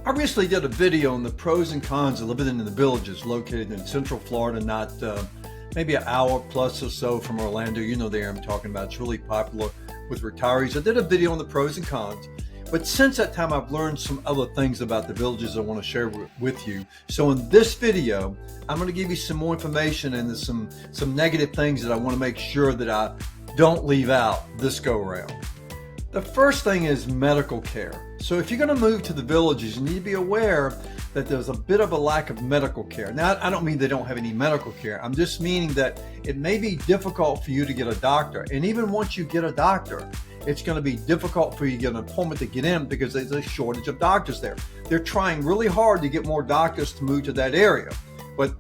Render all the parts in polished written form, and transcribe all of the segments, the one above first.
I recently did a video on the pros and cons of living in the villages located in Central Florida, not maybe an hour plus or so from Orlando. You know the area I'm talking about. It's really popular with retirees. I did a video on the pros and cons, but since that time I've learned some other things about the villages I want to share with you. So in this video, I'm going to give you some more information and some negative things that I want to make sure that I don't leave out this go around. The first thing is medical care. So if you're going to move to the villages, you need to be aware that there's a bit of a lack of medical care. Now, I don't mean they don't have any medical care. I'm just meaning that it may be difficult for you to get a doctor. And even once you get a doctor, it's going to be difficult for you to get an appointment to get in because there's a shortage of doctors there. They're trying really hard to get more doctors to move to that area. But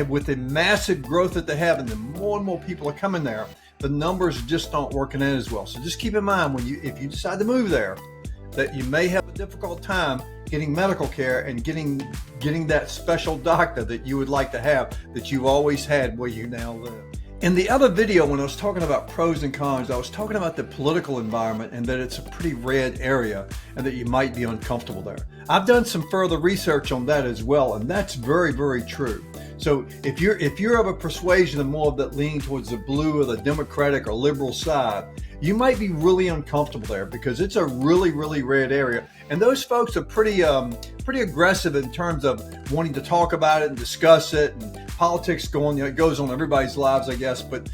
with the massive growth that they have and the more and more people are coming there, the numbers just aren't working out as well. So just keep in mind if you decide to move there, that you may have a difficult time getting medical care and getting that special doctor that you would like to have, that you've always had where you now live. In the other video, when I was talking about pros and cons, I was talking about the political environment and that it's a pretty red area and that you might be uncomfortable there. I've done some further research on that as well, and that's very, very true. So if you're of a persuasion and more of that leaning towards the blue or the Democratic or liberal side, you might be really uncomfortable there because it's a really, really red area. And those folks are pretty aggressive in terms of wanting to talk about it and discuss it, and politics it goes on in everybody's lives, I guess. But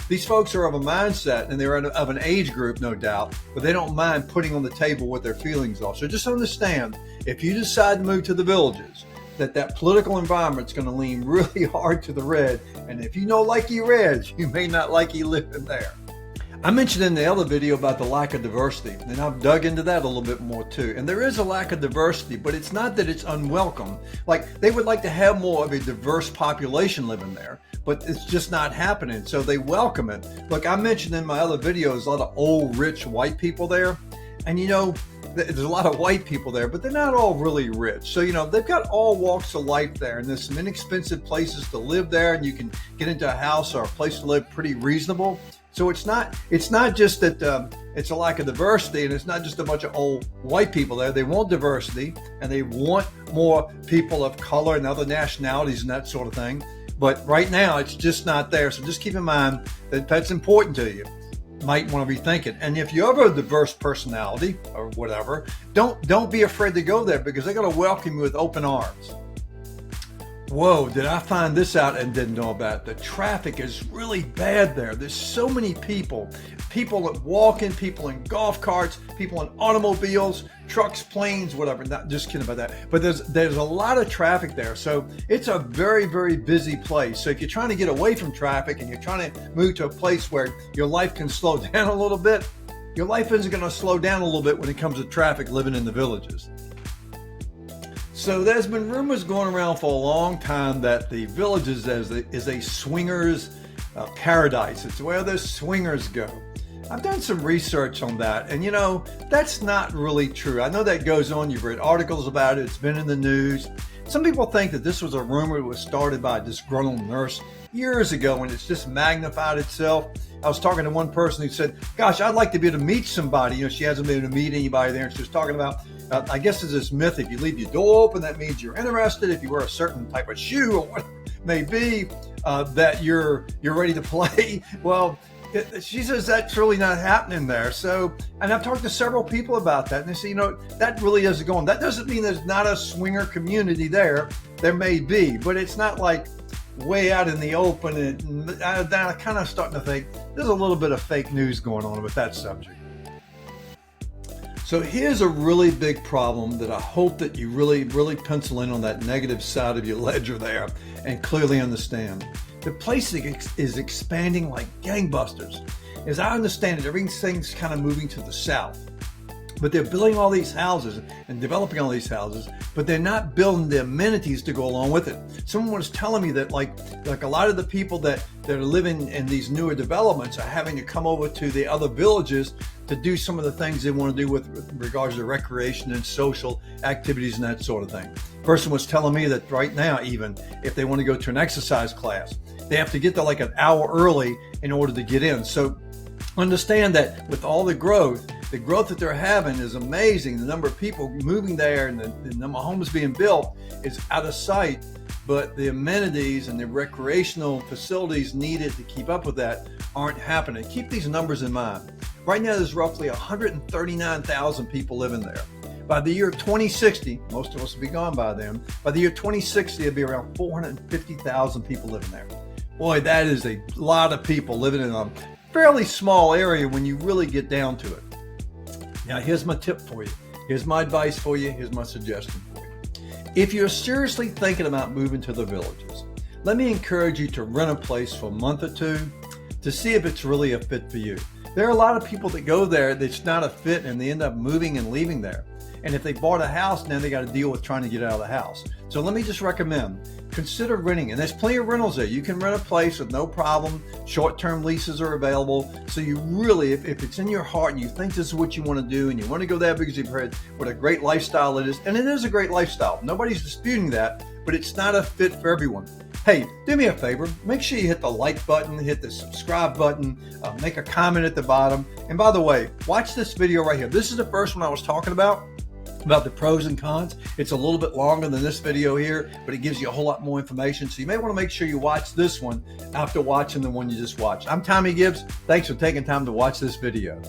these folks are of a mindset and they're of an age group, no doubt, but they don't mind putting on the table what their feelings are. So just understand, if you decide to move to the villages, that political environment's going to lean really hard to the red. And if you know likey reds, you may not like you living there. I mentioned in the other video about the lack of diversity, and I've dug into that a little bit more too. And there is a lack of diversity, but it's not that it's unwelcome. Like, they would like to have more of a diverse population living there, but it's just not happening. So they welcome it. Look, I mentioned in my other videos a lot of old, rich white people there. And there's a lot of white people there, but they're not all really rich. So, they've got all walks of life there, and there's some inexpensive places to live there, and you can get into a house or a place to live pretty reasonable. So it's not just that it's a lack of diversity, and it's not just a bunch of old white people there. They want diversity, and they want more people of color and other nationalities and that sort of thing. But right now, it's just not there. So just keep in mind that that's important to you. Might want to rethink it. And if you have a diverse personality or whatever, don't be afraid to go there because they're going to welcome you with open arms. Whoa, did I find this out and didn't know about it? The traffic is really bad there. There's so many people that walking, people in golf carts, people in automobiles, trucks, planes, whatever. Not just kidding about that. But there's a lot of traffic there. So it's a very, very busy place. So if you're trying to get away from traffic and you're trying to move to a place where your life can slow down a little bit, your life isn't going to slow down a little bit when it comes to traffic living in the villages. So there's been rumors going around for a long time that the villages is a swingers paradise. It's where the swingers go. I've done some research on that, and that's not really true. I know that goes on. You've read articles about it. It's been in the news. Some people think that this was a rumor that was started by a disgruntled nurse years ago, and it's just magnified itself. I was talking to one person who said, gosh, I'd like to be able to meet somebody. She hasn't been able to meet anybody there. And she was talking about, I guess there's this myth, if you leave your door open, that means you're interested. If you wear a certain type of shoe or what it may be, that you're ready to play. Well, she says that's really not happening there. So, and I've talked to several people about that, and they say, that really doesn't go on. That doesn't mean there's not a swinger community there. There may be, but it's not like way out in the open. And I'm kind of starting to think there's a little bit of fake news going on with that subject. So here's a really big problem that I hope that you really, really pencil in on that negative side of your ledger there and clearly understand. The place is expanding like gangbusters. As I understand it, everything's kind of moving to the south. But they're building all these houses and developing all these houses, but they're not building the amenities to go along with it. Someone was telling me that like a lot of the people that are living in these newer developments are having to come over to the other villages to do some of the things they want to do with regards to recreation and social activities and that sort of thing. Person was telling me that right now, even if they want to go to an exercise class, they have to get there like an hour early in order to get in. So understand that with all the growth, The growth that they're having is amazing. The number of people moving there and the number of homes being built is out of sight. But the amenities and the recreational facilities needed to keep up with that aren't happening. Keep these numbers in mind. Right now, there's roughly 139,000 people living there. By the year 2060, most of us will be gone by then. By the year 2060, it'll be around 450,000 people living there. Boy, that is a lot of people living in a fairly small area when you really get down to it. Now, here's my tip for you. Here's my advice for you. Here's my suggestion for you. If you're seriously thinking about moving to the villages, let me encourage you to rent a place for a month or two to see if it's really a fit for you. There are a lot of people that go there that's not a fit and they end up moving and leaving there. And if they bought a house, now they got to deal with trying to get out of the house. So let me just recommend, consider renting. And there's plenty of rentals there. You can rent a place with no problem. Short-term leases are available. So you really, if it's in your heart and you think this is what you want to do and you want to go there because you've heard what a great lifestyle it is, and it is a great lifestyle. Nobody's disputing that, but it's not a fit for everyone. Hey, do me a favor. Make sure you hit the like button, hit the subscribe button, make a comment at the bottom. And by the way, watch this video right here. This is the first one I was talking about the pros and cons. It's a little bit longer than this video here, but it gives you a whole lot more information. So you may want to make sure you watch this one after watching the one you just watched. I'm Tommy Gibbs. Thanks for taking time to watch this video.